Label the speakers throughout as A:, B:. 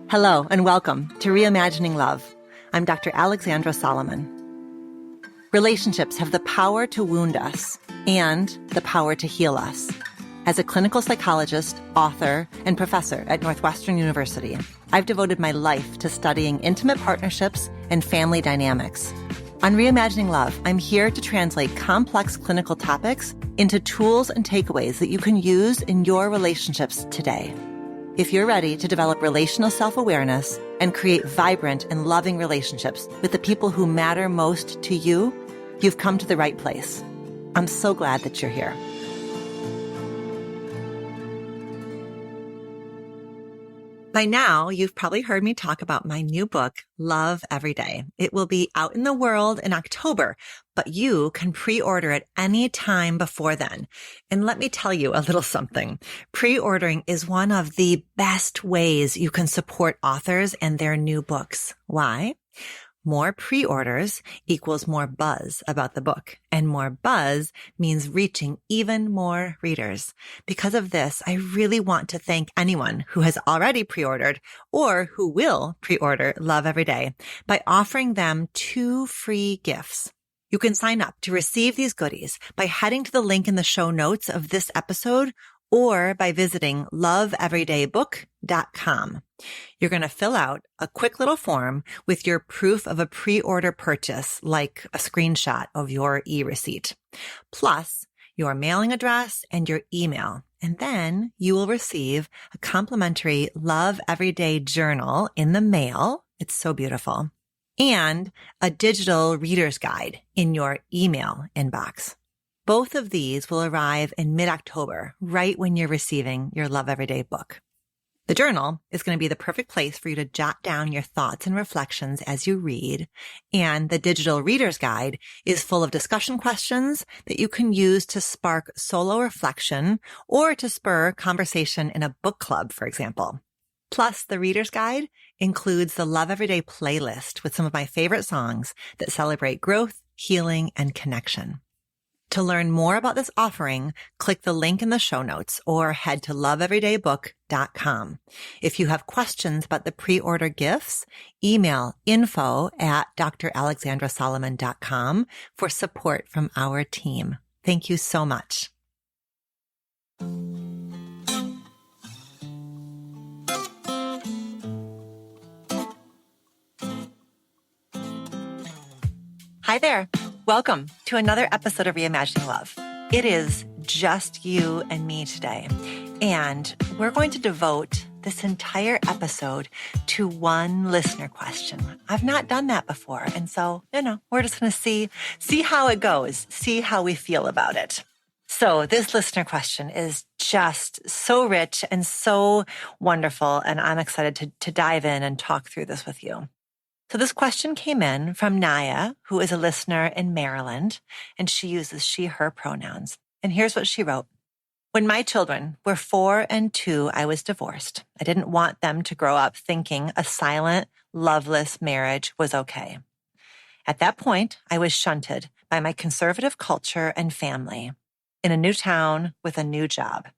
A: Hello and welcome to Reimagining Love. I'm Dr. Alexandra Solomon. Relationships have the power to wound us and the power to heal us. As a clinical psychologist, author, and professor at Northwestern University, I've devoted my life to studying intimate partnerships and family dynamics. On Reimagining Love, I'm here to translate complex clinical topics into tools and takeaways that you can use in your relationships today. If you're ready to develop relational self-awareness and create vibrant and loving relationships with the people who matter most to you, you've come to the right place. I'm so glad that you're here. By now, you've probably heard me talk about my new book, Love Every Day. It will be out in the world in October, but you can pre-order it any time before then. And let me tell you a little something. Pre-ordering is one of the best ways you can support authors and their new books. Why? More pre-orders equals more buzz about the book, and more buzz means reaching even more readers. Because of this, I really want to thank anyone who has already pre-ordered or who will pre-order Love Every Day by offering them 2 free gifts. You can sign up to receive these goodies by heading to the link in the show notes of this episode or by visiting loveeverydaybook.com. You're going to fill out a quick little form with your proof of a pre-order purchase, like a screenshot of your e-receipt, plus your mailing address and your email. And then you will receive a complimentary Love Everyday journal in the mail. It's so beautiful. And a digital reader's guide in your email inbox. Both of these will arrive in mid-October, right when you're receiving your Love Everyday book. The journal is going to be the perfect place for you to jot down your thoughts and reflections as you read. And the digital reader's guide is full of discussion questions that you can use to spark solo reflection or to spur conversation in a book club, for example. Plus, the reader's guide includes the Love Everyday playlist with some of my favorite songs that celebrate growth, healing, and connection. To learn more about this offering, click the link in the show notes or head to loveeverydaybook.com. If you have questions about the pre-order gifts, email info@dralexandrasolomon.com for support from our team. Thank you so much. Hi there. Welcome to another episode of Reimagining Love. It is just you and me today, and we're going to devote this entire episode to one listener question. I've not done that before, and so, we're just going to see how it goes, see how we feel about it. So this listener question is just so rich and so wonderful, and I'm excited to dive in and talk through this with you. So this question came in from Naya, who is a listener in Maryland, and she uses she, her pronouns. And here's what she wrote. When my children were 4 and 2, I was divorced. I didn't want them to grow up thinking a silent, loveless marriage was okay. At that point, I was shunted by my conservative culture and family in a new town with a new job.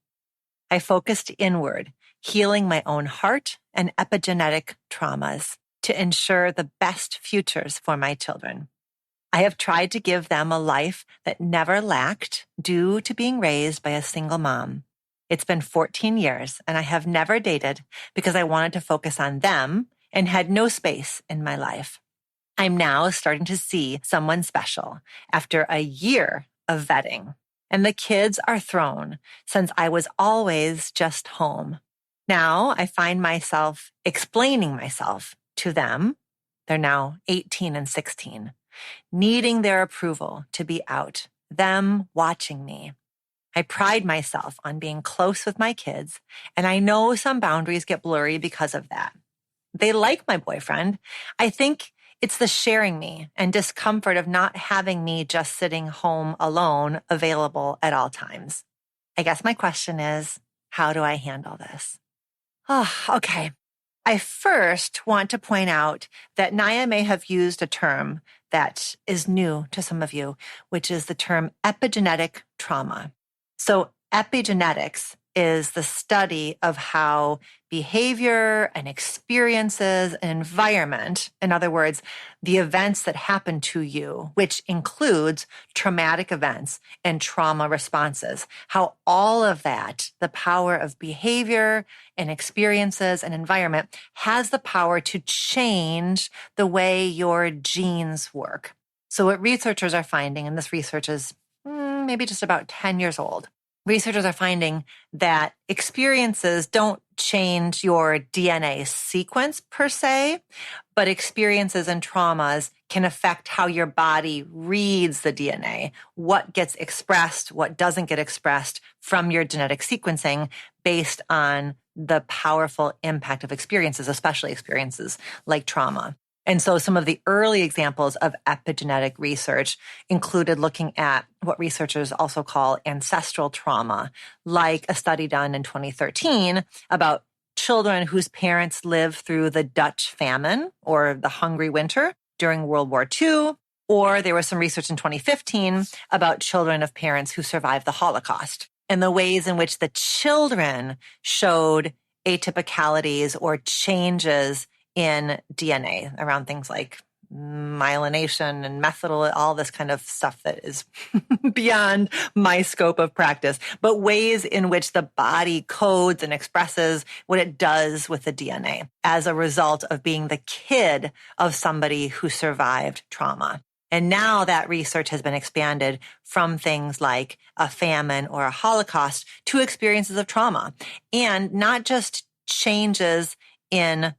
A: I focused inward, healing my own heart and epigenetic traumas to ensure the best futures for my children. I have tried to give them a life that never lacked due to being raised by a single mom. It's been 14 years and I have never dated because I wanted to focus on them and had no space in my life. I'm now starting to see someone special after a year of vetting, and the kids are thrown since I was always just home. Now I find myself explaining myself to them. They're now 18 and 16, needing their approval to be out, them watching me. I pride myself on being close with my kids, and I know some boundaries get blurry because of that. They like my boyfriend. I think it's the sharing me and discomfort of not having me just sitting home alone, available at all times. I guess my question is, how do I handle this? Oh, okay. I first want to point out that Naya may have used a term that is new to some of you, which is the term epigenetic trauma. So epigenetics is the study of how behavior and experiences and environment, in other words, the events that happen to you, which includes traumatic events and trauma responses, how all of that, the power of behavior and experiences and environment, has the power to change the way your genes work. So what researchers are finding, and this research is maybe just about 10 years old, researchers are finding that experiences don't change your DNA sequence per se, but experiences and traumas can affect how your body reads the DNA, what gets expressed, what doesn't get expressed from your genetic sequencing based on the powerful impact of experiences, especially experiences like trauma. And so some of the early examples of epigenetic research included looking at what researchers also call ancestral trauma, like a study done in 2013 about children whose parents lived through the Dutch famine or the hungry winter during World War II. Or there was some research in 2015 about children of parents who survived the Holocaust and the ways in which the children showed atypicalities or changes in DNA around things like myelination and methyl, all this kind of stuff that is beyond my scope of practice, but ways in which the body codes and expresses what it does with the DNA as a result of being the kid of somebody who survived trauma. And now that research has been expanded from things like a famine or a Holocaust to experiences of trauma, and not just changes in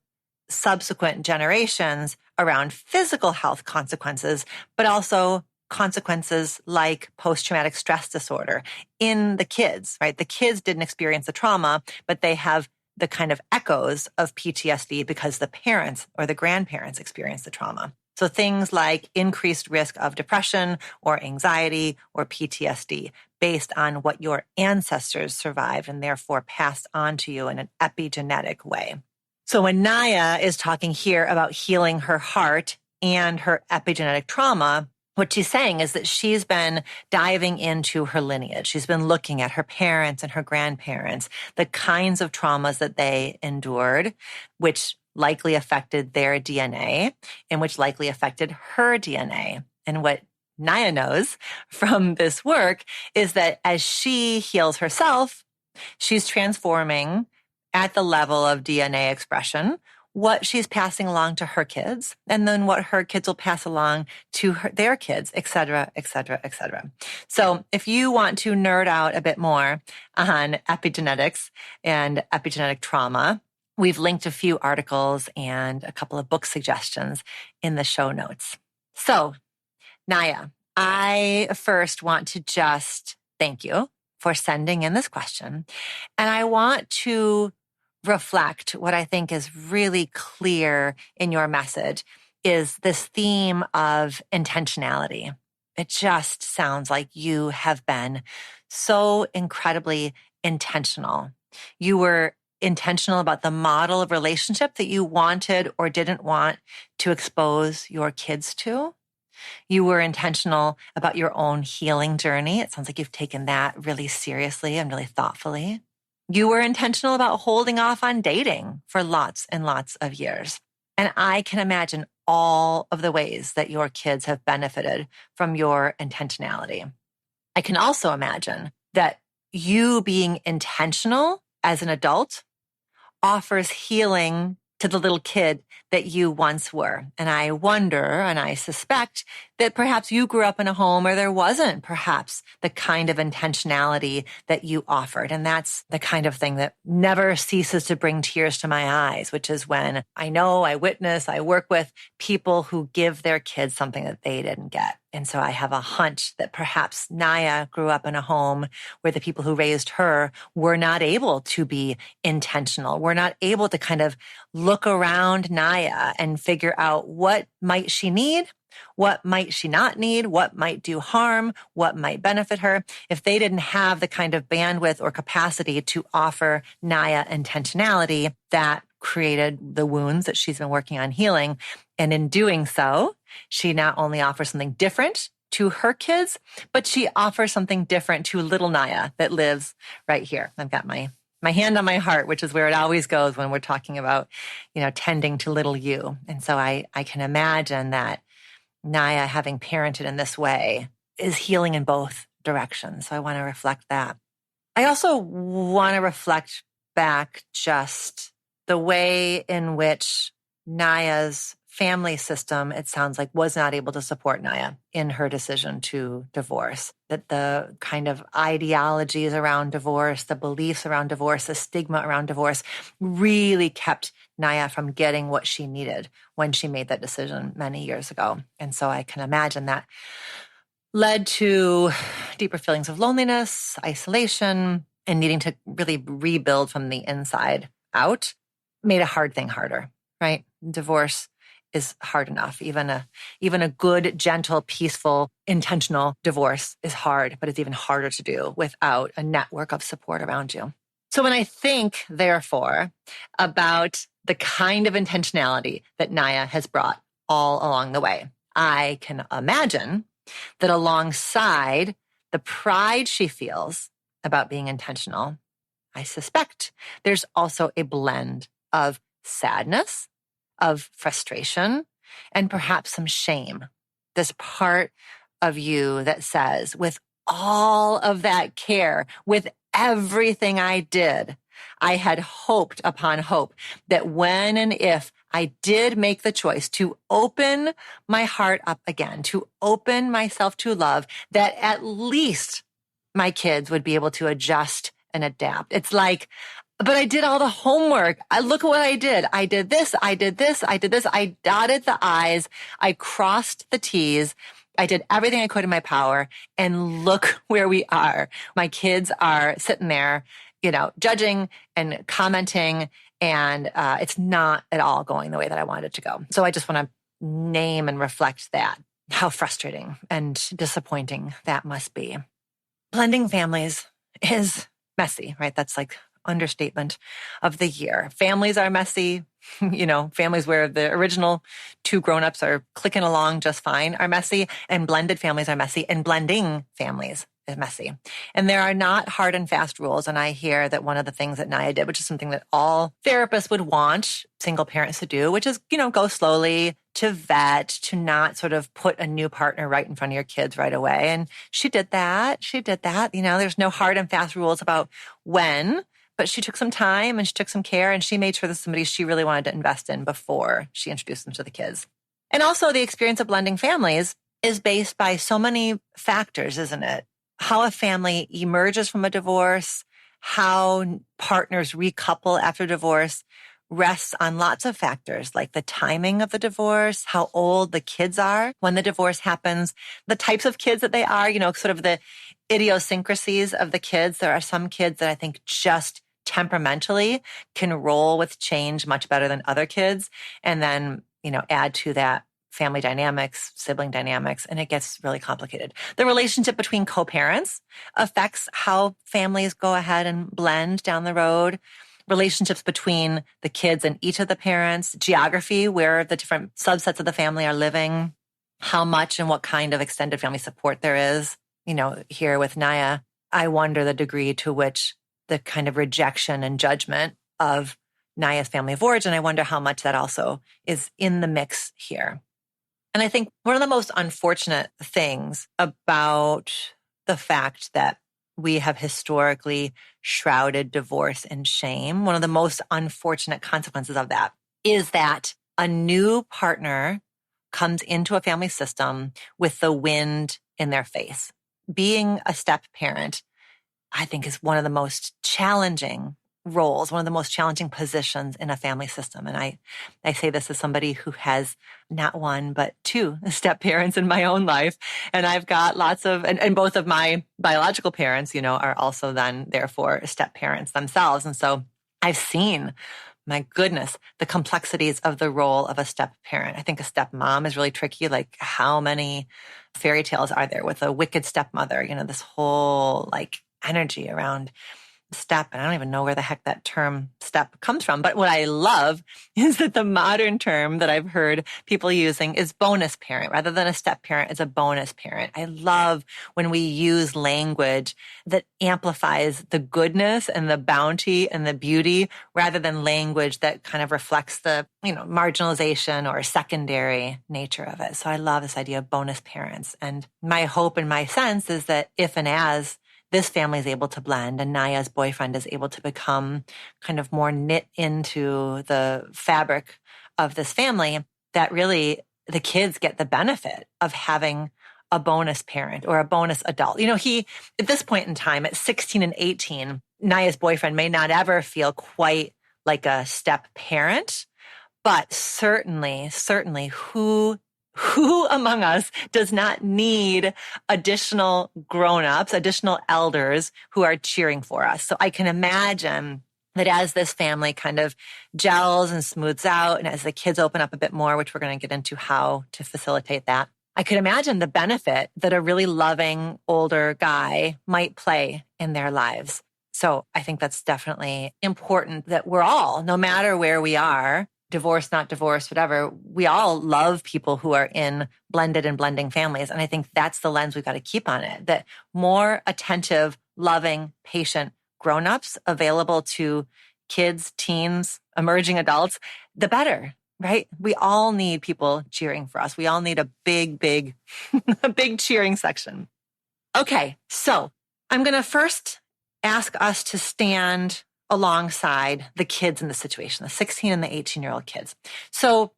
A: subsequent generations around physical health consequences, but also consequences like post-traumatic stress disorder in the kids, right? The kids didn't experience the trauma, but they have the kind of echoes of PTSD because the parents or the grandparents experienced the trauma. So things like increased risk of depression or anxiety or PTSD based on what your ancestors survived and therefore passed on to you in an epigenetic way. So when Naya is talking here about healing her heart and her epigenetic trauma, what she's saying is that she's been diving into her lineage. She's been looking at her parents and her grandparents, the kinds of traumas that they endured, which likely affected their DNA and which likely affected her DNA. And what Naya knows from this work is that as she heals herself, she's transforming at the level of DNA expression what she's passing along to her kids, and then what her kids will pass along to their kids, et cetera, et cetera, et cetera. So if you want to nerd out a bit more on epigenetics and epigenetic trauma, we've linked a few articles and a couple of book suggestions in the show notes. So, Naya, I first want to just thank you for sending in this question. And I want to reflect what I think is really clear in your message is this theme of intentionality. It just sounds like you have been so incredibly intentional. You were intentional about the model of relationship that you wanted or didn't want to expose your kids to. You were intentional about your own healing journey. It sounds like you've taken that really seriously and really thoughtfully. You were intentional about holding off on dating for lots and lots of years. And I can imagine all of the ways that your kids have benefited from your intentionality. I can also imagine that you being intentional as an adult offers healing to the little kid that you once were. And I wonder, and I suspect that perhaps you grew up in a home where there wasn't perhaps the kind of intentionality that you offered. And that's the kind of thing that never ceases to bring tears to my eyes, which is when I know, I witness, I work with people who give their kids something that they didn't get. And so I have a hunch that perhaps Naya grew up in a home where the people who raised her were not able to be intentional, were not able to kind of look around Naya and figure out what might she need, what might she not need, what might do harm, what might benefit her. If they didn't have the kind of bandwidth or capacity to offer Naya intentionality, that created the wounds that she's been working on healing. And in doing so, she not only offers something different to her kids, but she offers something different to little Naya that lives right here. I've got my hand on my heart, which is where it always goes when we're talking about, tending to little you. And so I can imagine that Naya, having parented in this way, is healing in both directions. So I want to reflect that. I also want to reflect back just the way in which Naya's family system, it sounds like, was not able to support Naya in her decision to divorce. That the kind of ideologies around divorce, the beliefs around divorce, the stigma around divorce really kept Naya from getting what she needed when she made that decision many years ago. And so I can imagine that led to deeper feelings of loneliness, isolation, and needing to really rebuild from the inside out. Made a hard thing harder, right? Divorce is hard enough. Even a good, gentle, peaceful, intentional divorce is hard, but it's even harder to do without a network of support around you. So when I think, therefore, about the kind of intentionality that Naya has brought all along the way, I can imagine that alongside the pride she feels about being intentional, I suspect there's also a blend of sadness, of frustration, and perhaps some shame. This part of you that says, with all of that care, with everything I did, I had hoped upon hope that when and if I did make the choice to open my heart up again, to open myself to love, that at least my kids would be able to adjust and adapt. It's like, but I did all the homework. Look at what I did. I did this. I did this. I did this. I dotted the I's. I crossed the T's. I did everything I could in my power. And look where we are. My kids are sitting there, judging and commenting. And it's not at all going the way that I wanted it to go. So I just want to name and reflect that, how frustrating and disappointing that must be. Blending families is messy, right? That's like understatement of the year. Families are messy. Families where the original two grownups are clicking along just fine are messy, and blended families are messy, and blending families is messy. And there are not hard and fast rules. And I hear that one of the things that Naya did, which is something that all therapists would want single parents to do, which is, go slowly, to vet, to not sort of put a new partner right in front of your kids right away. And she did that. There's no hard and fast rules about when, but she took some time and she took some care, and she made sure that somebody she really wanted to invest in before she introduced them to the kids. And also the experience of blending families is based by so many factors, isn't it? How a family emerges from a divorce, how partners recouple after divorce rests on lots of factors, like the timing of the divorce, how old the kids are when the divorce happens, the types of kids that they are, sort of the idiosyncrasies of the kids. There are some kids that I think just temperamentally can roll with change much better than other kids. And then, add to that family dynamics, sibling dynamics, and it gets really complicated. The relationship between co-parents affects how families go ahead and blend down the road. Relationships between the kids and each of the parents, geography, where the different subsets of the family are living, how much and what kind of extended family support there is. Here with Naya, I wonder the degree to which the kind of rejection and judgment of Naya's family of origin, I wonder how much that also is in the mix here. And I think one of the most unfortunate things about the fact that we have historically shrouded divorce in shame, one of the most unfortunate consequences of that is that a new partner comes into a family system with the wind in their face. Being a step parent, I think, is one of the most challenging roles, one of the most challenging positions in a family system. And I say this as somebody who has not one, but two step parents in my own life. And I've got lots of, and both of my biological parents, are also then therefore step parents themselves. And so I've seen, my goodness, the complexities of the role of a step parent. I think a step mom is really tricky. Like, how many fairy tales are there with a wicked stepmother? This whole energy around step, and I don't even know where the heck that term step comes from. But what I love is that the modern term that I've heard people using is bonus parent. Rather than a step parent, it's a bonus parent. I love when we use language that amplifies the goodness and the bounty and the beauty rather than language that kind of reflects the, marginalization or secondary nature of it. So I love this idea of bonus parents. And my hope and my sense is that if and as this family is able to blend and Naya's boyfriend is able to become kind of more knit into the fabric of this family, that really the kids get the benefit of having a bonus parent or a bonus adult. He, at this point in time, at 16 and 18, Naya's boyfriend may not ever feel quite like a step parent, but certainly who among us does not need additional grown-ups, additional elders who are cheering for us? So I can imagine that as this family kind of gels and smooths out, and as the kids open up a bit more, which we're going to get into how to facilitate that, I could imagine the benefit that a really loving older guy might play in their lives. So I think that's definitely important that we're all, no matter where we are, divorced, not divorced, whatever, we all love people who are in blended and blending families. And I think that's the lens we've got to keep on it, that more attentive, loving, patient grownups available to kids, teens, emerging adults, the better, right? We all need people cheering for us. We all need a big, a big cheering section. Okay, so I'm going to first ask us to stand alongside the kids in the situation, the 16 and the 18-year-old kids. So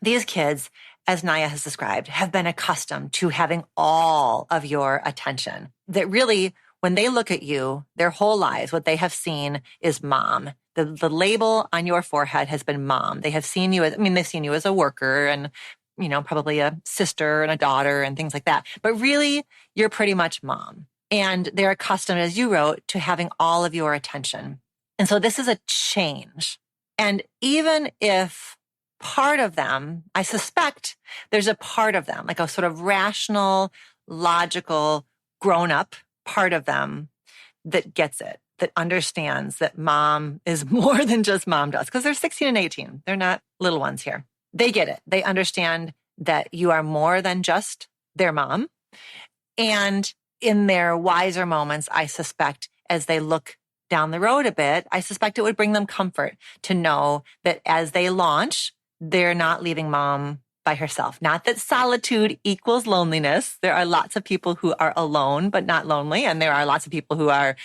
A: these kids, as Naya has described, have been accustomed to having all of your attention. That really, when they look at you, their whole lives, what they have seen is mom. The label on your forehead has been mom. They have seen you they've seen you as a worker and, probably a sister and a daughter and things like that. But really, you're pretty much mom. And they're accustomed, as you wrote, to having all of your attention. And so this is a change. And even if part of them, I suspect there's a part of them, like a sort of rational, logical, grown-up part of them that gets it, that understands that mom is more than just mom does, because they're 16 and 18. They're not little ones here. They get it. They understand that you are more than just their mom. And in their wiser moments, I suspect, as they look down the road a bit, I suspect it would bring them comfort to know that as they launch, they're not leaving mom by herself. Not that solitude equals loneliness. There are lots of people who are alone, but not lonely. And there are lots of people who are,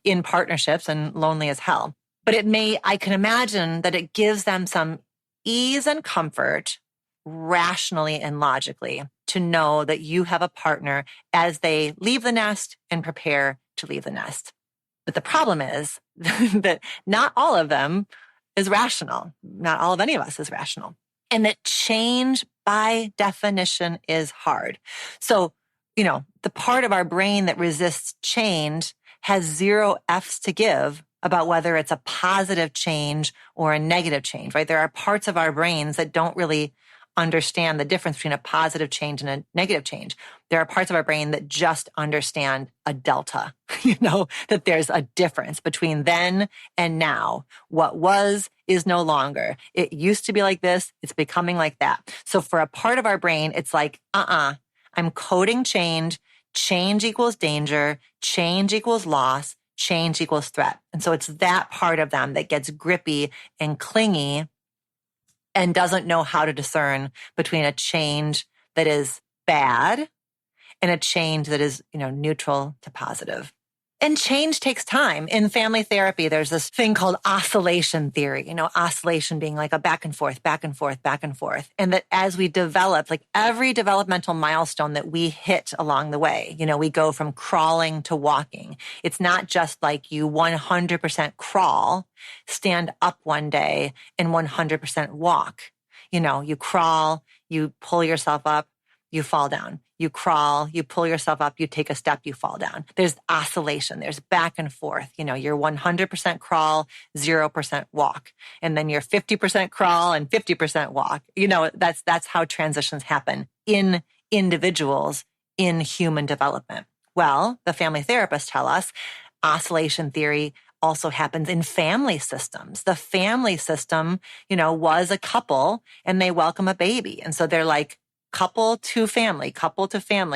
A: in partnerships and lonely as hell. But I can imagine that it gives them some ease and comfort rationally and logically to know that you have a partner as they leave the nest and prepare to leave the nest. But the problem is that not all of them is rational. Not all of any of us is rational. And that change by definition is hard. So, the part of our brain that resists change has 0 F's to give about whether it's a positive change or a negative change, right? There are parts of our brains that don't really understand the difference between a positive change and a negative change. There are parts of our brain that just understand a delta, that there's a difference between then and now. What was is no longer. It used to be like this. It's becoming like that. So for a part of our brain, it's like, I'm coding change. Change equals danger. Change equals loss. Change equals threat. And so it's that part of them that gets grippy and clingy and doesn't know how to discern between a change that is bad and a change that is, neutral to positive. And change takes time. In family therapy, there's this thing called oscillation theory, oscillation being like a back and forth, back and forth, back and forth. And that as we develop, like every developmental milestone that we hit along the way, we go from crawling to walking. It's not just like you 100% crawl, stand up one day and 100% walk. You crawl, you pull yourself up, you fall down. You crawl, you pull yourself up, you take a step, you fall down. There's oscillation, there's back and forth. You're 100% crawl, 0% walk. And then you're 50% crawl and 50% walk. That's how transitions happen in individuals in human development. Well, the family therapists tell us Oscillation theory also happens in family systems. The family system, was a couple and they welcome a baby. And so they're like couple to family.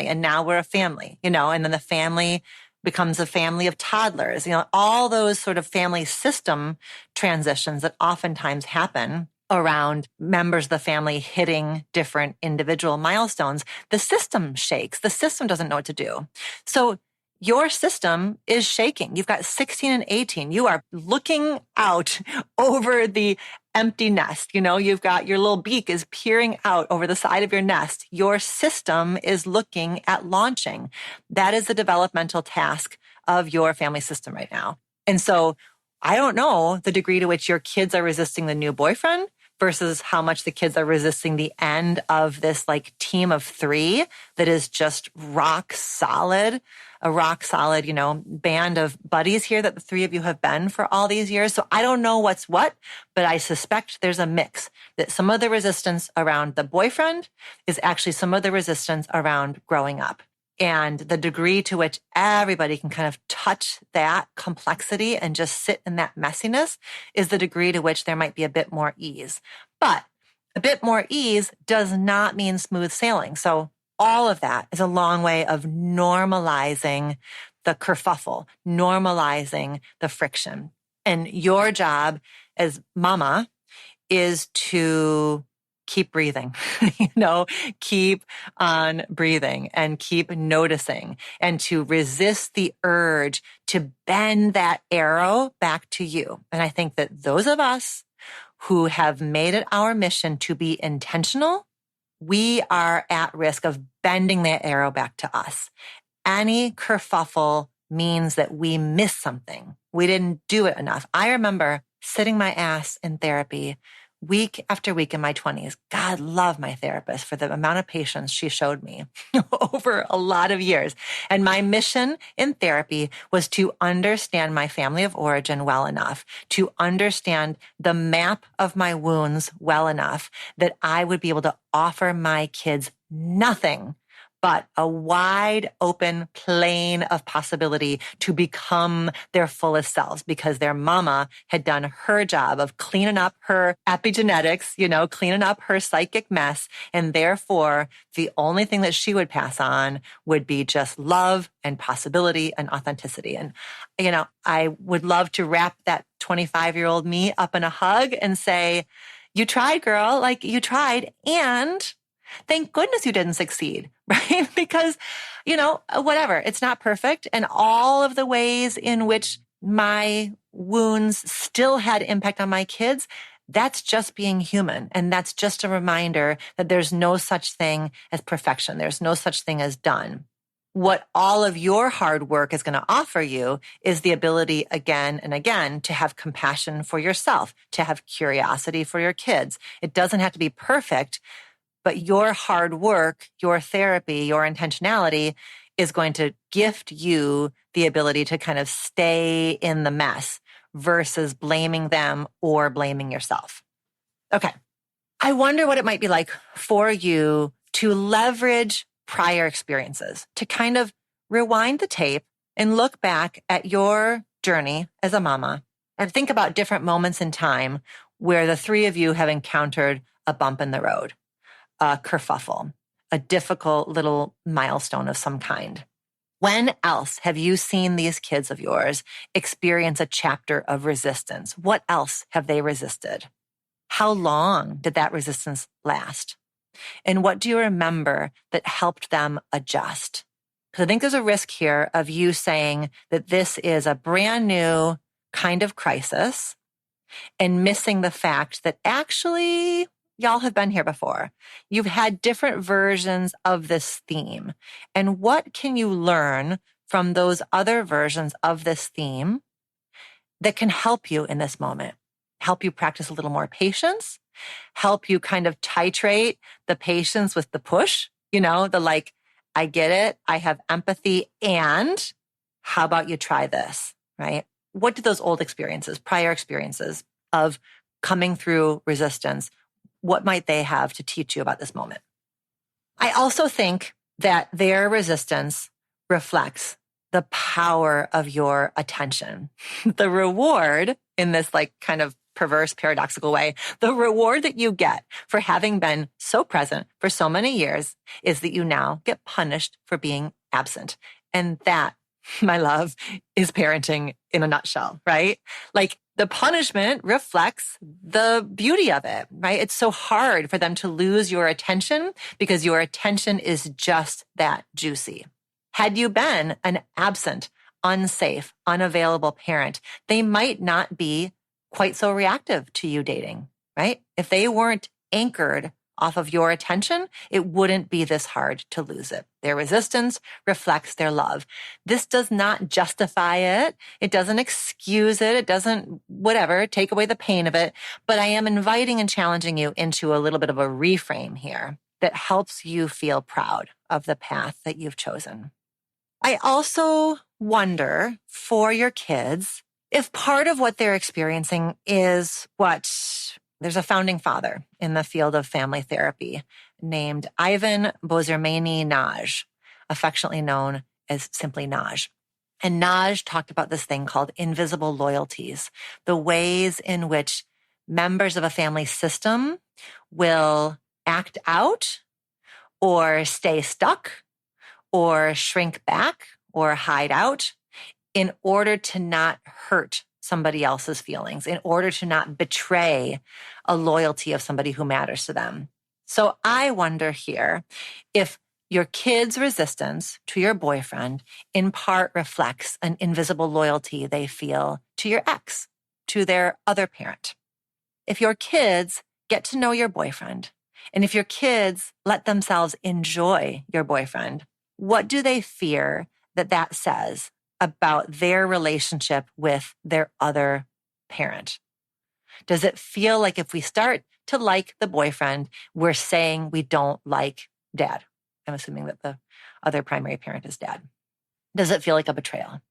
A: And now we're a family, and then the family becomes a family of toddlers, all those sort of family system transitions that oftentimes happen around members of the family hitting different individual milestones. The system shakes. The system doesn't know what to do. So your system is shaking. You've got 16 and 18. You are looking out over the empty nest. You've got your little beak is peering out over the side of your nest. Your system is looking at launching. That is the developmental task of your family system right now. And so I don't know the degree to which your kids are resisting the new boyfriend versus how much the kids are resisting the end of this like team of 3 that is just rock solid, band of buddies here that the 3 of you have been for all these years. So I don't know what's what, but I suspect there's a mix, that some of the resistance around the boyfriend is actually some of the resistance around growing up. And the degree to which everybody can kind of touch that complexity and just sit in that messiness is the degree to which there might be a bit more ease. But a bit more ease does not mean smooth sailing. So all of that is a long way of normalizing the kerfuffle, normalizing the friction. And your job as mama is to keep breathing, keep on breathing and keep noticing and to resist the urge to bend that arrow back to you. And I think that those of us who have made it our mission to be intentional, we are at risk of bending that arrow back to us. Any kerfuffle means that we missed something. We didn't do it enough. I remember sitting my ass in therapy week after week in my 20s. God love my therapist for the amount of patience she showed me over a lot of years. And my mission in therapy was to understand my family of origin well enough, to understand the map of my wounds well enough that I would be able to offer my kids nothing but a wide open plane of possibility to become their fullest selves, because their mama had done her job of cleaning up her epigenetics, cleaning up her psychic mess. And therefore, the only thing that she would pass on would be just love and possibility and authenticity. And, I would love to wrap that 25-year-old me up in a hug and say, you tried, girl, like you tried. And thank goodness you didn't succeed, right? Because, whatever, it's not perfect. And all of the ways in which my wounds still had impact on my kids, that's just being human. And that's just a reminder that there's no such thing as perfection. There's no such thing as done. What all of your hard work is going to offer you is the ability again and again to have compassion for yourself, to have curiosity for your kids. It doesn't have to be perfect, but your hard work, your therapy, your intentionality is going to gift you the ability to kind of stay in the mess versus blaming them or blaming yourself. Okay. I wonder what it might be like for you to leverage prior experiences, to kind of rewind the tape and look back at your journey as a mama and think about different moments in time where the 3 of you have encountered a bump in the road, a kerfuffle, a difficult little milestone of some kind. When else have you seen these kids of yours experience a chapter of resistance? What else have they resisted? How long did that resistance last? And what do you remember that helped them adjust? Because I think there's a risk here of you saying that this is a brand new kind of crisis and missing the fact that actually y'all have been here before. You've had different versions of this theme. And what can you learn from those other versions of this theme that can help you in this moment? Help you practice a little more patience, help you kind of titrate the patience with the push, the like, I get it, I have empathy, and how about you try this, right? What did those old experiences, prior experiences of coming through resistance, what might they have to teach you about this moment? I also think that their resistance reflects the power of your attention. The reward in this kind of perverse, paradoxical way, the reward that you get for having been so present for so many years is that you now get punished for being absent. And that, my love, is parenting in a nutshell, right? The punishment reflects the beauty of it, right? It's so hard for them to lose your attention because your attention is just that juicy. Had you been an absent, unsafe, unavailable parent, they might not be quite so reactive to you dating, right? If they weren't anchored off of your attention, it wouldn't be this hard to lose it. Their resistance reflects their love. This does not justify it. It doesn't excuse it. It doesn't, take away the pain of it. But I am inviting and challenging you into a little bit of a reframe here that helps you feel proud of the path that you've chosen. I also wonder for your kids if part of what they're experiencing is there's a founding father in the field of family therapy named Ivan Bozermani-Nagy, affectionately known as simply Nagy. And Nagy talked about this thing called invisible loyalties, the ways in which members of a family system will act out or stay stuck or shrink back or hide out in order to not hurt somebody else's feelings, in order to not betray a loyalty of somebody who matters to them. So I wonder here if your kid's resistance to your boyfriend in part reflects an invisible loyalty they feel to your ex, to their other parent. If your kids get to know your boyfriend, and if your kids let themselves enjoy your boyfriend, what do they fear that says about their relationship with their other parent? Does it feel like if we start to like the boyfriend, we're saying we don't like dad? I'm assuming that the other primary parent is dad. Does it feel like a betrayal?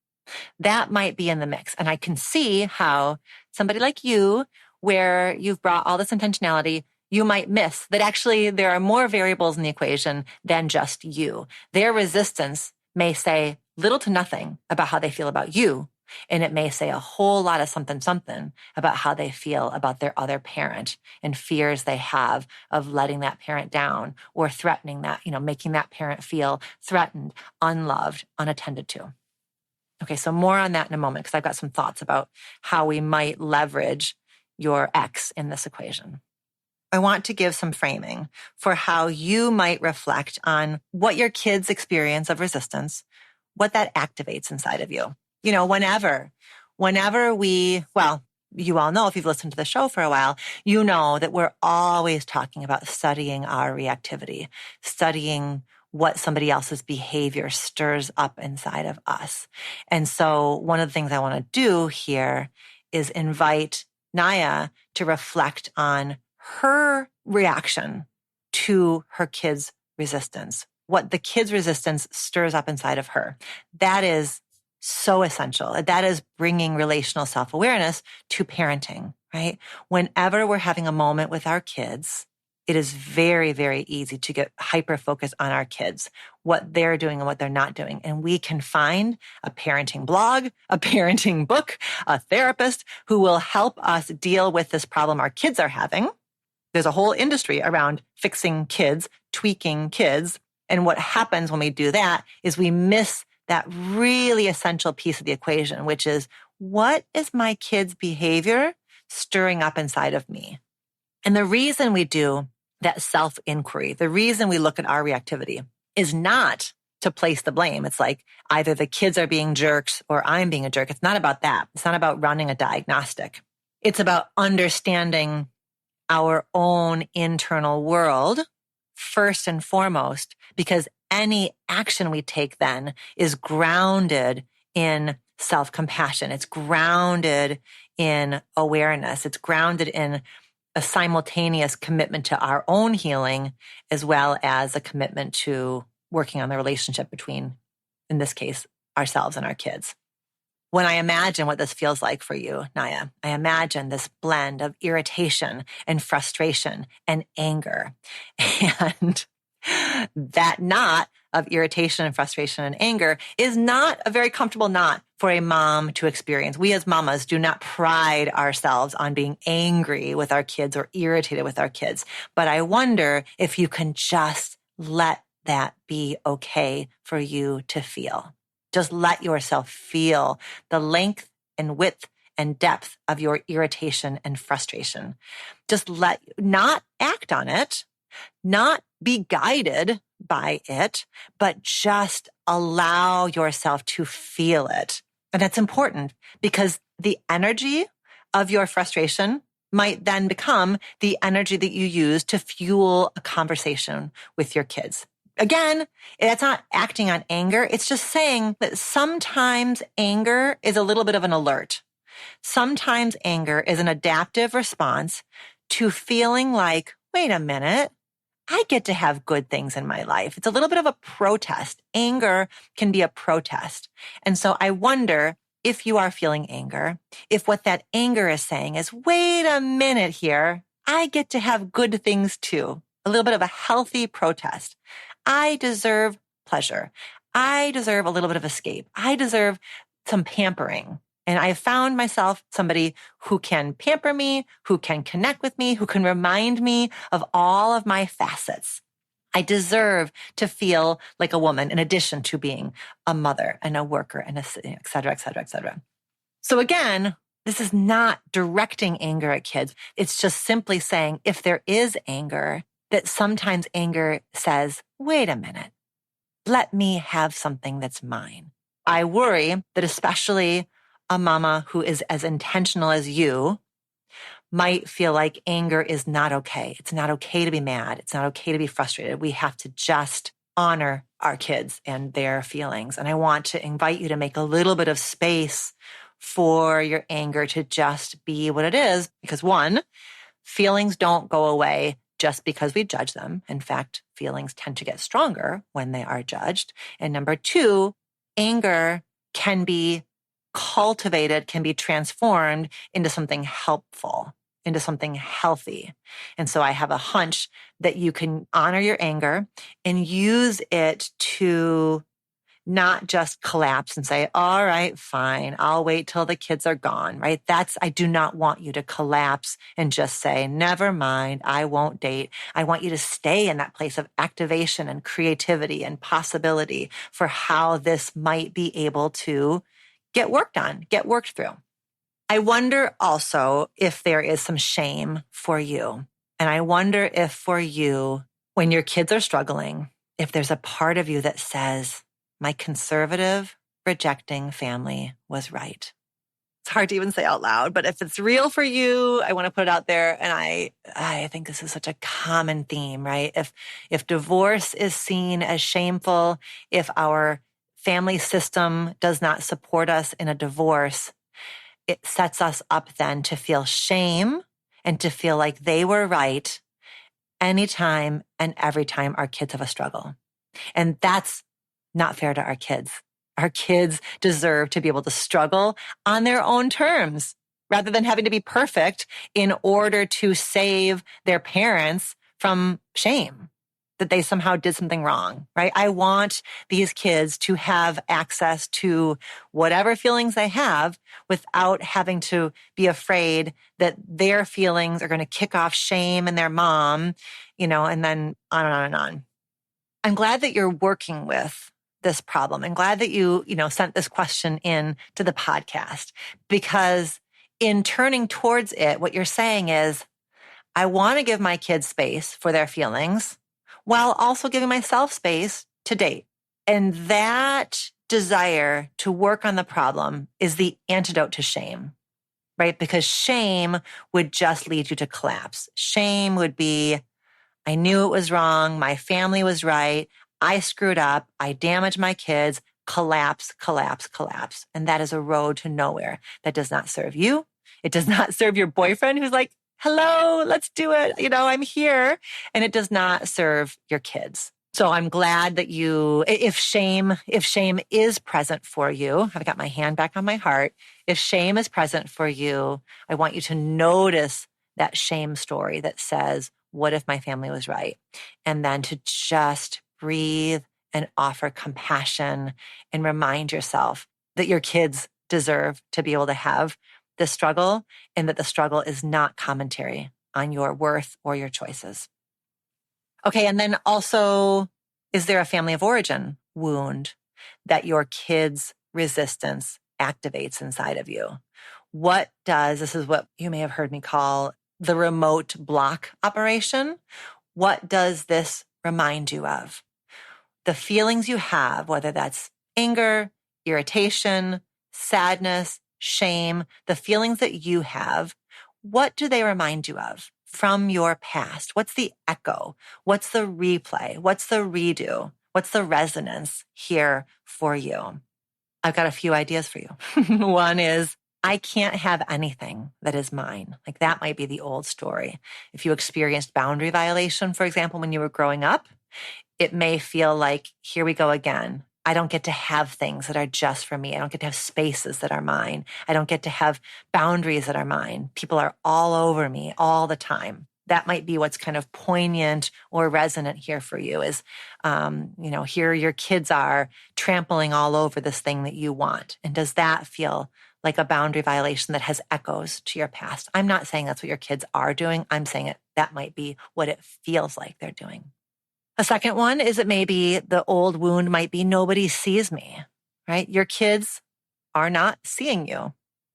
A: That might be in the mix. And I can see how somebody like you, where you've brought all this intentionality, you might miss that actually there are more variables in the equation than just you. Their resistance may say little to nothing about how they feel about you, and it may say a whole lot of something about how they feel about their other parent and fears they have of letting that parent down or threatening that, making that parent feel threatened, unloved, unattended to. Okay, so more on that in a moment because I've got some thoughts about how we might leverage your ex in this equation. I want to give some framing for how you might reflect on what your kids' experience of resistance, what that activates inside of you. Whenever you all know if you've listened to the show for a while, you know that we're always talking about studying our reactivity, studying what somebody else's behavior stirs up inside of us. And so one of the things I want to do here is invite Naya to reflect on her reaction to her kids' resistance, what the kids' resistance stirs up inside of her. That is so essential. That is bringing relational self-awareness to parenting, right? Whenever we're having a moment with our kids, it is very, very easy to get hyper-focused on our kids, what they're doing and what they're not doing. And we can find a parenting blog, a parenting book, a therapist who will help us deal with this problem our kids are having. There's a whole industry around fixing kids, tweaking kids. And what happens when we do that is we miss that really essential piece of the equation, which is what is my kid's behavior stirring up inside of me? And the reason we do that self-inquiry, the reason we look at our reactivity is not to place the blame. It's like either the kids are being jerks or I'm being a jerk. It's not about that. It's not about running a diagnostic. It's about understanding our own internal world first and foremost, because any action we take then is grounded in self-compassion. It's grounded in awareness. It's grounded in a simultaneous commitment to our own healing, as well as a commitment to working on the relationship between, in this case, ourselves and our kids. When I imagine what this feels like for you, Naya, I imagine this blend of irritation and frustration and anger. And That knot of irritation and frustration and anger is not a very comfortable knot for a mom to experience. We as mamas do not pride ourselves on being angry with our kids or irritated with our kids. But I wonder if you can just let that be okay for you to feel. Just let yourself feel the length and width and depth of your irritation and frustration. Just not act on it, not be guided by it, but just allow yourself to feel it. And that's important because the energy of your frustration might then become the energy that you use to fuel a conversation with your kids. Again, that's not acting on anger. It's just saying that sometimes anger is a little bit of an alert. Sometimes anger is an adaptive response to feeling like, wait a minute, I get to have good things in my life. It's a little bit of a protest. Anger can be a protest. And so I wonder if you are feeling anger, if what that anger is saying is, wait a minute here, I get to have good things too. A little bit of a healthy protest. I deserve pleasure. I deserve a little bit of escape. I deserve some pampering. And I found myself somebody who can pamper me, who can connect with me, who can remind me of all of my facets. I deserve to feel like a woman in addition to being a mother and a worker and et cetera, et cetera, et cetera. So again, this is not directing anger at kids. It's just simply saying if there is anger, that sometimes anger says, wait a minute, let me have something that's mine. I worry that especially a mama who is as intentional as you might feel like anger is not okay. It's not okay to be mad. It's not okay to be frustrated. We have to just honor our kids and their feelings. And I want to invite you to make a little bit of space for your anger to just be what it is. Because one, feelings don't go away just because we judge them. In fact, feelings tend to get stronger when they are judged. And number two, anger can be cultivated, can be transformed into something helpful, into something healthy. And so I have a hunch that you can honor your anger and use it to not just collapse and say, all right, fine, I'll wait till the kids are gone, right? I do not want you to collapse and just say, never mind, I won't date. I want you to stay in that place of activation and creativity and possibility for how this might be able to get worked on, get worked through. I wonder also if there is some shame for you. And I wonder if for you, when your kids are struggling, if there's a part of you that says, my conservative, rejecting family was right. It's hard to even say out loud, but if it's real for you, I want to put it out there. And I think this is such a common theme, right? If divorce is seen as shameful, if our family system does not support us in a divorce, it sets us up then to feel shame and to feel like they were right anytime and every time our kids have a struggle. And that's not fair to our kids. Our kids deserve to be able to struggle on their own terms rather than having to be perfect in order to save their parents from shame that they somehow did something wrong, right? I want these kids to have access to whatever feelings they have without having to be afraid that their feelings are going to kick off shame in their mom, and then on and on and on. I'm glad that you're working with this problem. I'm glad that you sent this question in to the podcast, because in turning towards it, what you're saying is, I want to give my kids space for their feelings while also giving myself space to date. And that desire to work on the problem is the antidote to shame, right? Because shame would just lead you to collapse. Shame would be, I knew it was wrong. My family was right. I screwed up. I damaged my kids. Collapse, collapse, collapse. And that is a road to nowhere. That does not serve you. It does not serve your boyfriend who's like, hello, let's do it. I'm here. And it does not serve your kids. So I'm glad that if shame is present for you, I've got my hand back on my heart. If shame is present for you, I want you to notice that shame story that says, what if my family was right? And then to just breathe and offer compassion and remind yourself that your kids deserve to be able to have this struggle and that the struggle is not commentary on your worth or your choices. Okay, and then also, is there a family of origin wound that your kids' resistance activates inside of you? This is what you may have heard me call the remote block operation. What does this remind you of? The feelings you have, whether that's anger, irritation, sadness, shame, the feelings that you have, what do they remind you of from your past? What's the echo? What's the replay? What's the redo? What's the resonance here for you? I've got a few ideas for you. One is, I can't have anything that is mine. Like that might be the old story. If you experienced boundary violation, for example, when you were growing up, it may feel like, here we go again. I don't get to have things that are just for me. I don't get to have spaces that are mine. I don't get to have boundaries that are mine. People are all over me all the time. That might be what's kind of poignant or resonant here for you is, here your kids are trampling all over this thing that you want. And does that feel like a boundary violation that has echoes to your past? I'm not saying that's what your kids are doing. I'm saying that might be what it feels like they're doing. A second one is that maybe the old wound might be nobody sees me, right? Your kids are not seeing you.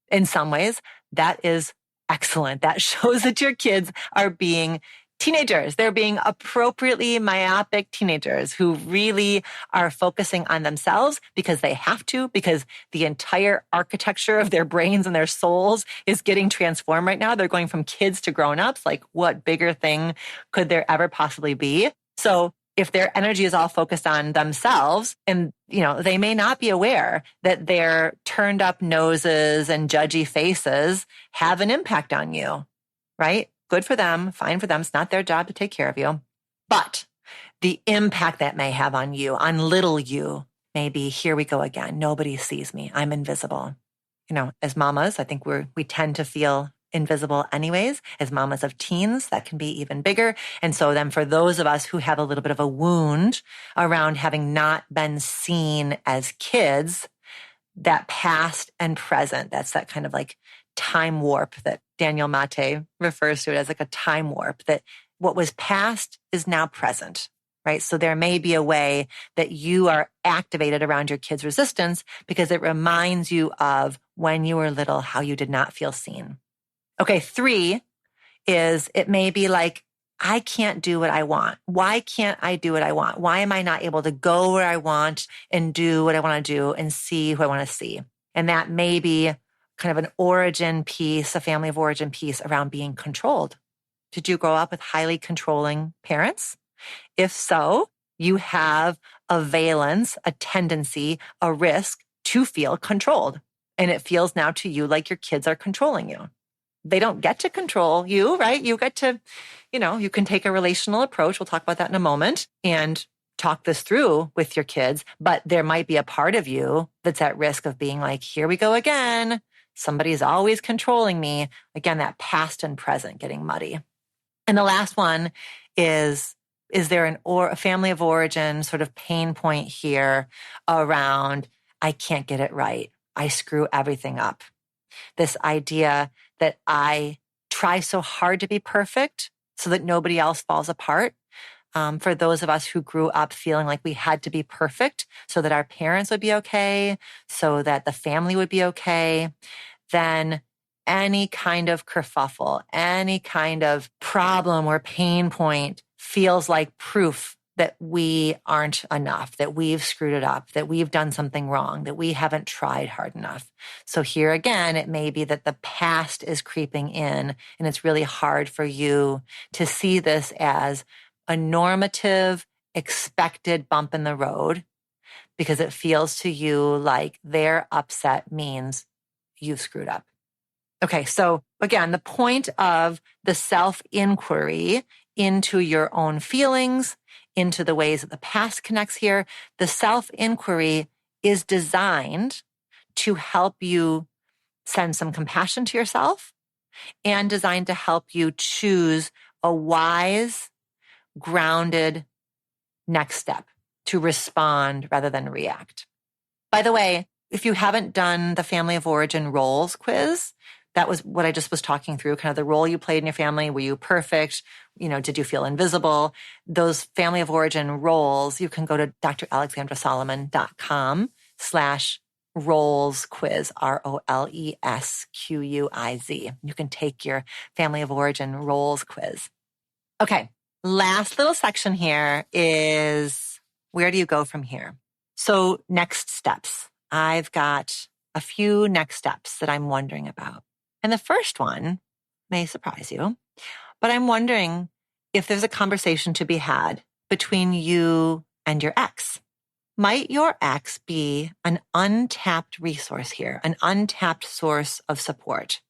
A: In some ways, that is excellent. That shows that your kids are being teenagers. They're being appropriately myopic teenagers who really are focusing on themselves because they have to, because the entire architecture of their brains and their souls is getting transformed right now. They're going from kids to grown-ups. Like, what bigger thing could there ever possibly be? So if their energy is all focused on themselves and, they may not be aware that their turned up noses and judgy faces have an impact on you, right? Good for them, fine for them. It's not their job to take care of you. But the impact that may have on you, on little you, may be, here we go again. Nobody sees me. I'm invisible. As mamas, I think we tend to feel invisible anyways. As mamas of teens, that can be even bigger. And so then for those of us who have a little bit of a wound around having not been seen as kids, that past and present, that's that kind of like time warp that Daniel Mate refers to it as, like a time warp, that what was past is now present, right? So there may be a way that you are activated around your kids' resistance because it reminds you of when you were little, how you did not feel seen. Okay, 3 is it may be like, I can't do what I want. Why can't I do what I want? Why am I not able to go where I want and do what I want to do and see who I want to see? And that may be kind of an origin piece, a family of origin piece around being controlled. Did you grow up with highly controlling parents? If so, you have a valence, a tendency, a risk to feel controlled. And it feels now to you like your kids are controlling you. They don't get to control you, right? You get to, you can take a relational approach. We'll talk about that in a moment and talk this through with your kids. But there might be a part of you that's at risk of being like, here we go again. Somebody's always controlling me. Again, that past and present getting muddy. And the last one is there a family of origin sort of pain point here around, I can't get it right. I screw everything up. This idea that I try so hard to be perfect so that nobody else falls apart. For those of us who grew up feeling like we had to be perfect so that our parents would be okay, so that the family would be okay, then any kind of kerfuffle, any kind of problem or pain point feels like proof that we aren't enough, that we've screwed it up, that we've done something wrong, that we haven't tried hard enough. So here again, it may be that the past is creeping in and it's really hard for you to see this as a normative, expected bump in the road because it feels to you like their upset means you've screwed up. Okay, so again, the point of the self-inquiry into your own feelings, into the ways that the past connects here, the self-inquiry is designed to help you send some compassion to yourself and designed to help you choose a wise, grounded next step to respond rather than react. By the way, if you haven't done the family of origin roles quiz, that was what I just was talking through, kind of the role you played in your family. Were you perfect? Did you feel invisible? Those family of origin roles, you can go to dralexandrasolomon.com/roles quiz, ROLESQUIZ. You can take your family of origin roles quiz. Okay. Last little section here is, where do you go from here? So next steps. I've got a few next steps that I'm wondering about. And the first one may surprise you, but I'm wondering if there's a conversation to be had between you and your ex. Might your ex be an untapped resource here, an untapped source of support?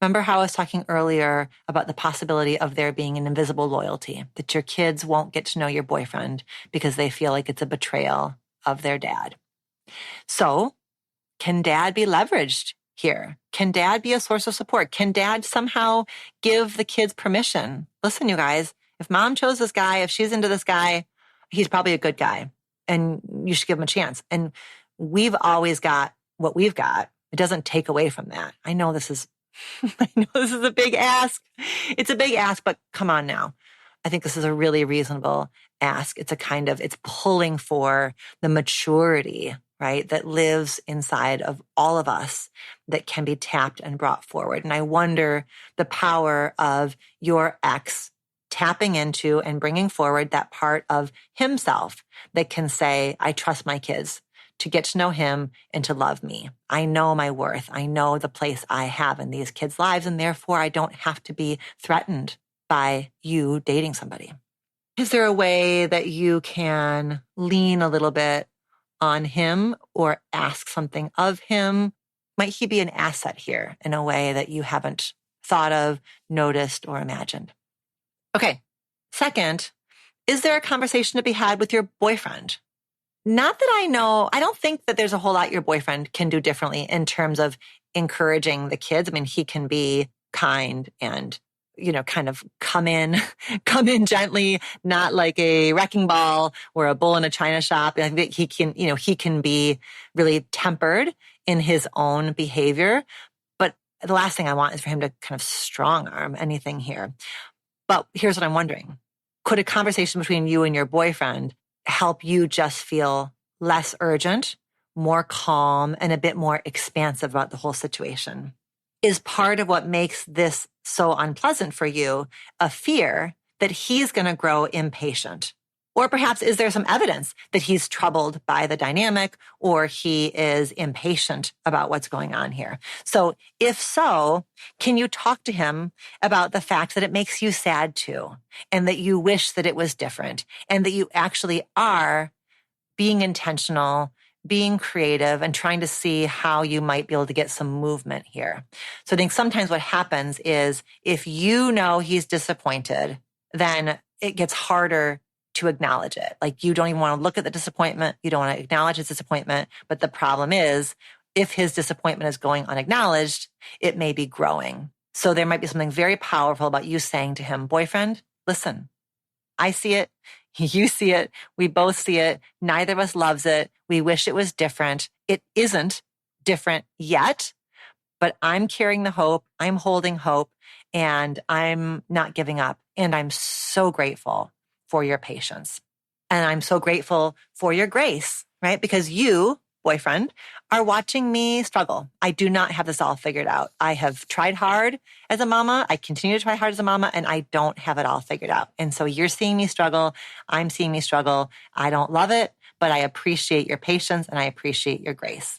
A: Remember how I was talking earlier about the possibility of there being an invisible loyalty, that your kids won't get to know your boyfriend because they feel like it's a betrayal of their dad. So, can dad be leveraged here? Can dad be a source of support? Can dad somehow give the kids permission? Listen, you guys, if mom chose this guy, if she's into this guy, he's probably a good guy and you should give him a chance. And we've always got what we've got. It doesn't take away from that. I know this is a big ask. It's a big ask, but come on now. I think this is a really reasonable ask. It's pulling for the maturity, right, that lives inside of all of us that can be tapped and brought forward. And I wonder the power of your ex tapping into and bringing forward that part of himself that can say, I trust my kids to get to know him and to love me. I know my worth. I know the place I have in these kids' lives, and therefore I don't have to be threatened by you dating somebody. Is there a way that you can lean a little bit on him or ask something of him? Might he be an asset here in a way that you haven't thought of, noticed, or imagined? Okay. Second, is there a conversation to be had with your boyfriend? Not that I know. I don't think that there's a whole lot your boyfriend can do differently in terms of encouraging the kids. I mean, he can be kind and, kind of come in gently, not like a wrecking ball or a bull in a china shop. I think he can be really tempered in his own behavior. But the last thing I want is for him to kind of strong arm anything here. But here's what I'm wondering. Could a conversation between you and your boyfriend help you just feel less urgent, more calm, and a bit more expansive about the whole situation? Is part of what makes this so unpleasant for you a fear that he's going to grow impatient? Or perhaps is there some evidence that he's troubled by the dynamic or he is impatient about what's going on here? So if so, can you talk to him about the fact that it makes you sad too, and that you wish that it was different, and that you actually are being intentional, being creative, and trying to see how you might be able to get some movement here? So I think sometimes what happens is if you know he's disappointed, then it gets harder to acknowledge it. Like you don't even want to look at the disappointment. You don't want to acknowledge his disappointment. But the problem is, if his disappointment is going unacknowledged, it may be growing. So there might be something very powerful about you saying to him, boyfriend, listen, I see it. You see it. We both see it. Neither of us loves it. We wish it was different. It isn't different yet, but I'm carrying the hope. I'm holding hope, and I'm not giving up. And I'm so grateful for your patience. And I'm so grateful for your grace, right? Because you, boyfriend, are watching me struggle. I do not have this all figured out. I have tried hard as a mama. I continue to try hard as a mama, and I don't have it all figured out. And so you're seeing me struggle. I'm seeing me struggle. I don't love it, but I appreciate your patience and I appreciate your grace.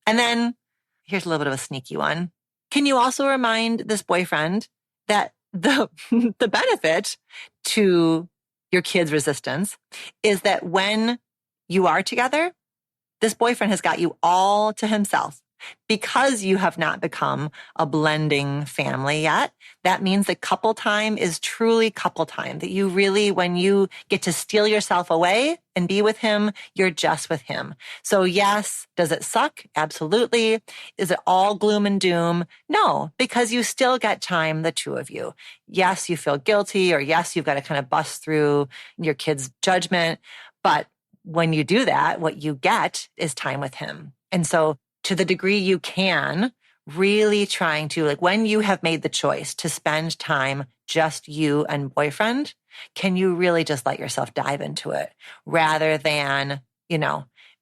A: And then here's a little bit of a sneaky one. Can you also remind this boyfriend that the benefit to your kids' resistance is that when you are together, this boyfriend has got you all to himself. Because you have not become a blending family yet, that means that couple time is truly couple time. That you really, when you get to steal yourself away and be with him, you're just with him. So yes, does it suck? Absolutely. Is it all gloom and doom? No, because you still get time, the two of you. Yes, you feel guilty, or yes, you've got to kind of bust through your kid's judgment, but when you do that, what you get is time with him. And so to the degree you can, really trying to, like, when you have made the choice to spend time just you and boyfriend, can you really just let yourself dive into it rather than,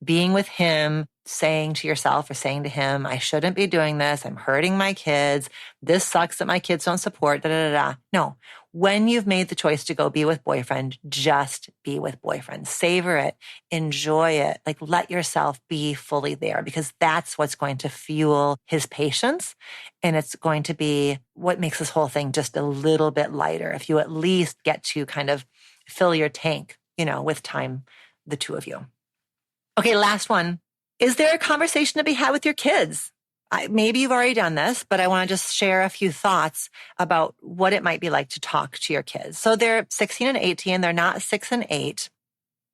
A: being with him, saying to yourself or saying to him, I shouldn't be doing this. I'm hurting my kids. This sucks that my kids don't support, da, da, da, da. No, when you've made the choice to go be with boyfriend, just be with boyfriend. Savor it, enjoy it, like let yourself be fully there, because that's what's going to fuel his patience. And it's going to be what makes this whole thing just a little bit lighter. If you at least get to kind of fill your tank, with time, the two of you. Okay, last one. Is there a conversation to be had with your kids? Maybe you've already done this, but I want to just share a few thoughts about what it might be like to talk to your kids. So they're 16 and 18. They're not 6 and 8.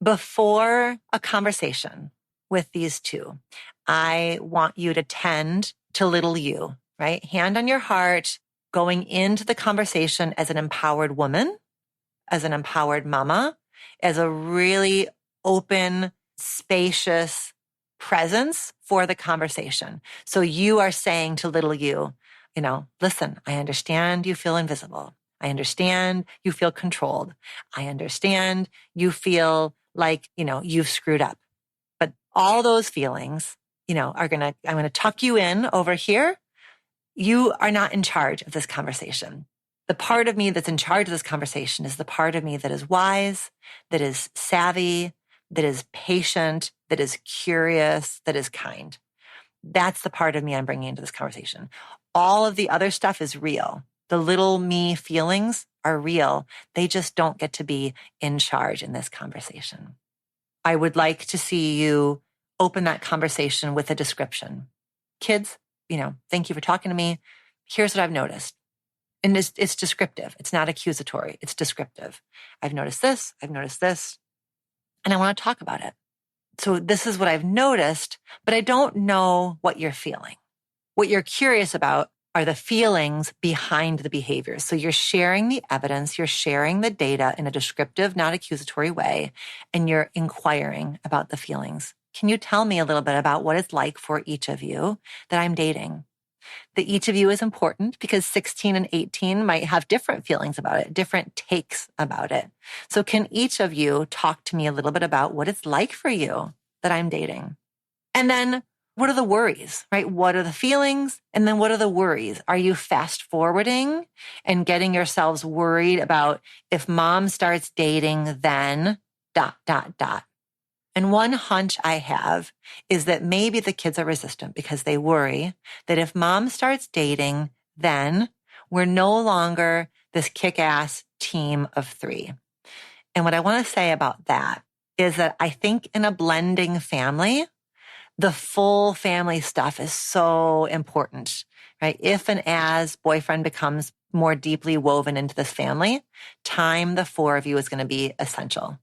A: Before a conversation with these two, I want you to tend to little you, right? Hand on your heart, going into the conversation as an empowered woman, as an empowered mama, as a really open, spacious presence for the conversation. So you are saying to little you, listen, I understand you feel invisible. I understand you feel controlled. I understand you feel like, you've screwed up. But all those feelings, I'm going to tuck you in over here. You are not in charge of this conversation. The part of me that's in charge of this conversation is the part of me that is wise, that is savvy, that is patient, that is curious, that is kind. That's the part of me I'm bringing into this conversation. All of the other stuff is real. The little me feelings are real. They just don't get to be in charge in this conversation. I would like to see you open that conversation with a description. Kids, thank you for talking to me. Here's what I've noticed. And it's descriptive. It's not accusatory. It's descriptive. I've noticed this. I've noticed this. And I want to talk about it. So this is what I've noticed, but I don't know what you're feeling. What you're curious about are the feelings behind the behaviors. So you're sharing the evidence, you're sharing the data in a descriptive, not accusatory way, and you're inquiring about the feelings. Can you tell me a little bit about what it's like for each of you that I'm dating? That each of you is important because 16 and 18 might have different feelings about it, different takes about it. So can each of you talk to me a little bit about what it's like for you that I'm dating? And then what are the worries, right? What are the feelings? And then what are the worries? Are you fast forwarding and getting yourselves worried about if mom starts dating, then ... And one hunch I have is that maybe the kids are resistant because they worry that if mom starts dating, then we're no longer this kick-ass team of 3. And what I want to say about that is that I think in a blending family, the full family stuff is so important, right? If and as boyfriend becomes more deeply woven into this family, time the 4 of you is going to be essential.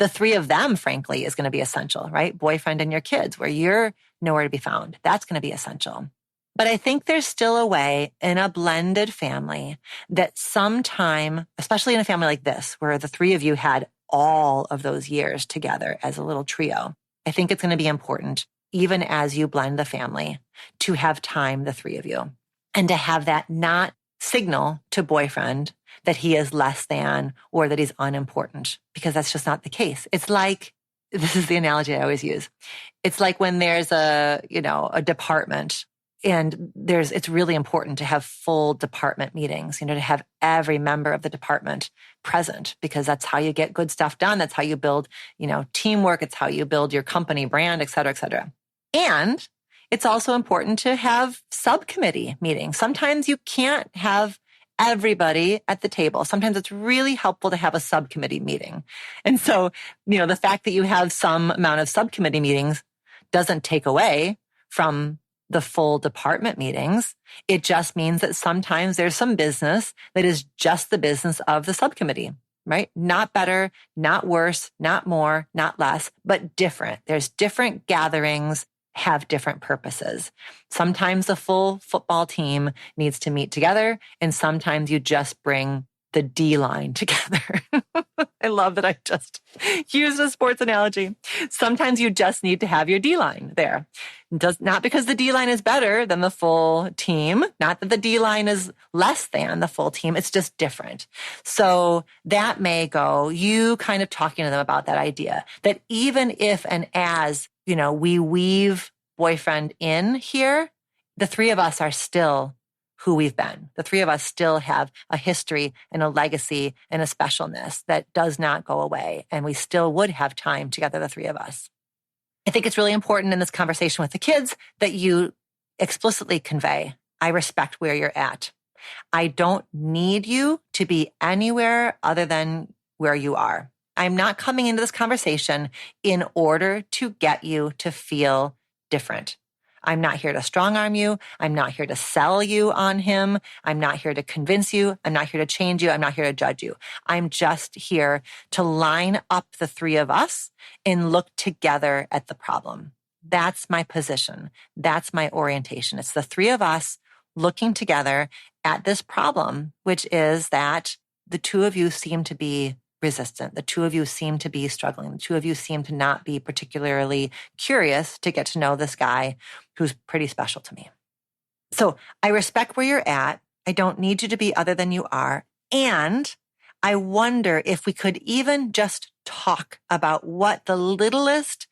A: The 3 of them, frankly, is going to be essential, right? Boyfriend and your kids, where you're nowhere to be found. That's going to be essential. But I think there's still a way in a blended family that sometime, especially in a family like this, where the 3 of you had all of those years together as a little trio, I think it's going to be important, even as you blend the family, to have time, the 3 of you, and to have that not signal to boyfriend that he is less than or that he's unimportant, because that's just not the case. It's like, this is the analogy I always use. It's like when there's a department and it's really important to have full department meetings, to have every member of the department present, because that's how you get good stuff done. That's how you build, teamwork. It's how you build your company brand, et cetera, et cetera. And it's also important to have subcommittee meetings. Sometimes you can't have everybody at the table. Sometimes it's really helpful to have a subcommittee meeting. And so, the fact that you have some amount of subcommittee meetings doesn't take away from the full department meetings. It just means that sometimes there's some business that is just the business of the subcommittee, right? Not better, not worse, not more, not less, but different. There's different gatherings, have different purposes. Sometimes the full football team needs to meet together, and sometimes you just bring the D line together. I love that I just used a sports analogy. Sometimes you just need to have your D line there. Not because the D line is better than the full team, not that the D line is less than the full team. It's just different. So that may go, you kind of talking to them about that idea that even if and as, we weave boyfriend in here, the three of us are still who we've been. The three of us still have a history and a legacy and a specialness that does not go away. And we still would have time together, the three of us. I think it's really important in this conversation with the kids that you explicitly convey, I respect where you're at. I don't need you to be anywhere other than where you are. I'm not coming into this conversation in order to get you to feel different. I'm not here to strong arm you. I'm not here to sell you on him. I'm not here to convince you. I'm not here to change you. I'm not here to judge you. I'm just here to line up the three of us and look together at the problem. That's my position. That's my orientation. It's the three of us looking together at this problem, which is that the two of you seem to be resistant. The two of you seem to be struggling. The two of you seem to not be particularly curious to get to know this guy who's pretty special to me. So I respect where you're at. I don't need you to be other than you are. And I wonder if we could even just talk about what the littlest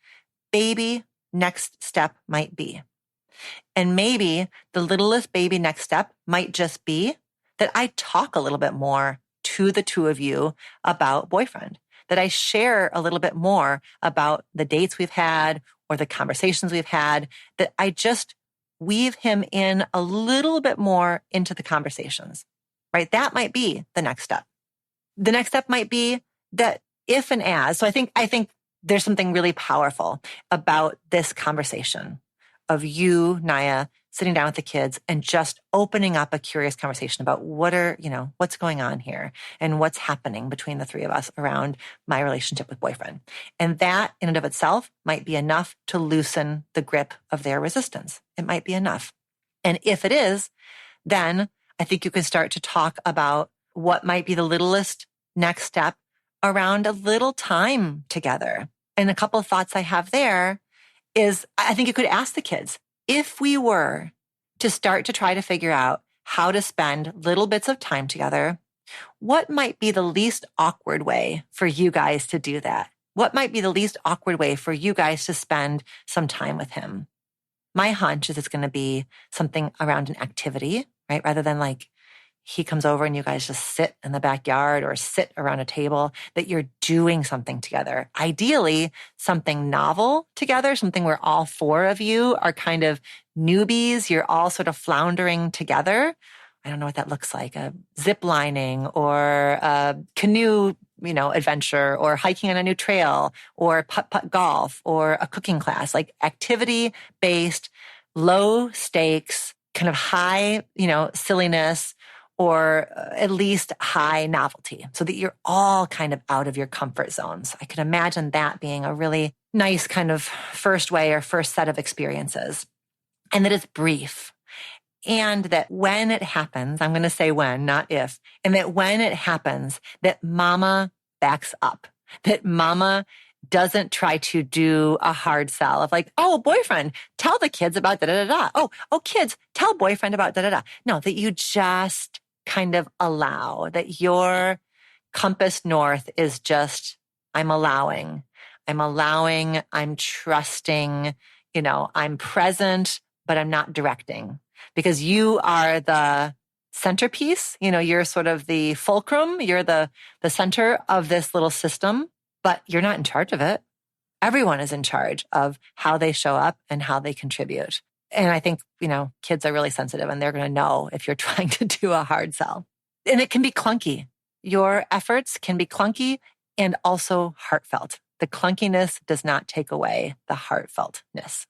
A: baby next step might be. And maybe the littlest baby next step might just be that I talk a little bit more to the two of you about boyfriend, that I share a little bit more about the dates we've had or the conversations we've had, that I just weave him in a little bit more into the conversations, right? That might be the next step. The next step might be that if and as, so I think there's something really powerful about this conversation of you, Naya, sitting down with the kids and just opening up a curious conversation about what's going on here and what's happening between the three of us around my relationship with boyfriend. And that in and of itself might be enough to loosen the grip of their resistance. It might be enough. And if it is, then I think you can start to talk about what might be the littlest next step around a little time together. And a couple of thoughts I have there is I think you could ask the kids, if we were to start to try to figure out how to spend little bits of time together, what might be the least awkward way for you guys to do that? What might be the least awkward way for you guys to spend some time with him? My hunch is it's going to be something around an activity, right? Rather than like he comes over and you guys just sit in the backyard or sit around a table, that you're doing something together. Ideally, something novel together, something where all four of you are kind of newbies. You're all sort of floundering together. I don't know what that looks like, a zip lining or a canoe, adventure, or hiking on a new trail, or putt-putt golf, or a cooking class, like activity-based, low stakes, kind of high, silliness, or at least high novelty, so that you're all kind of out of your comfort zones. I can imagine that being a really nice kind of first way or first set of experiences. And that it's brief. And that when it happens, I'm going to say when, not if, and that when it happens, that mama backs up, that mama doesn't try to do a hard sell of like, oh, boyfriend, tell the kids about da-da-da-da. Oh, kids, tell boyfriend about da-da-da. No, that you just kind of allow, that your compass north is just, I'm allowing, I'm trusting, I'm present, but I'm not directing, because you are the centerpiece, you're sort of the fulcrum, you're the center of this little system, but you're not in charge of it. Everyone is in charge of how they show up and how they contribute. And I think, kids are really sensitive and they're going to know if you're trying to do a hard sell. And it can be clunky. Your efforts can be clunky and also heartfelt. The clunkiness does not take away the heartfeltness.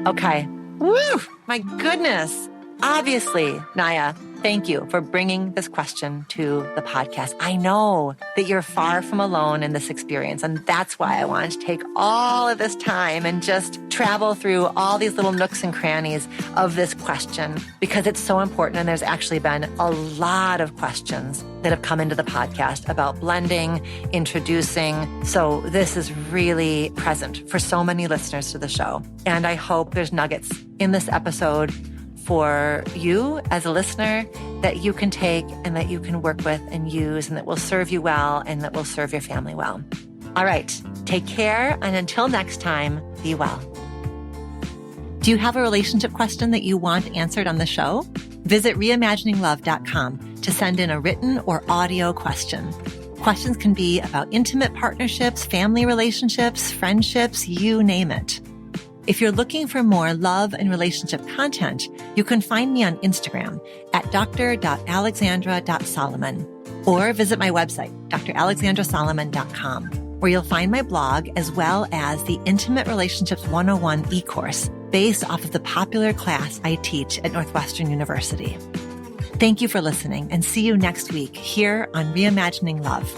A: Okay. Woo! My goodness. Obviously, Naya, Thank you for bringing this question to the podcast. I know that you're far from alone in this experience, and that's why I wanted to take all of this time and just travel through all these little nooks and crannies of this question, because it's so important. And there's actually been a lot of questions that have come into the podcast about blending, introducing. So this is really present for so many listeners to the show. And I hope there's nuggets in this episode for you as a listener that you can take and that you can work with and use, and that will serve you well and that will serve your family well. All right, take care. And until next time, be well. Do you have a relationship question that you want answered on the show? Visit reimagininglove.com to send in a written or audio question. Questions can be about intimate partnerships, family relationships, friendships, you name it. If you're looking for more love and relationship content, you can find me on Instagram at dr.alexandra.solomon, or visit my website, dralexandrasolomon.com, where you'll find my blog as well as the Intimate Relationships 101 e-course based off of the popular class I teach at Northwestern University. Thank you for listening, and see you next week here on Reimagining Love.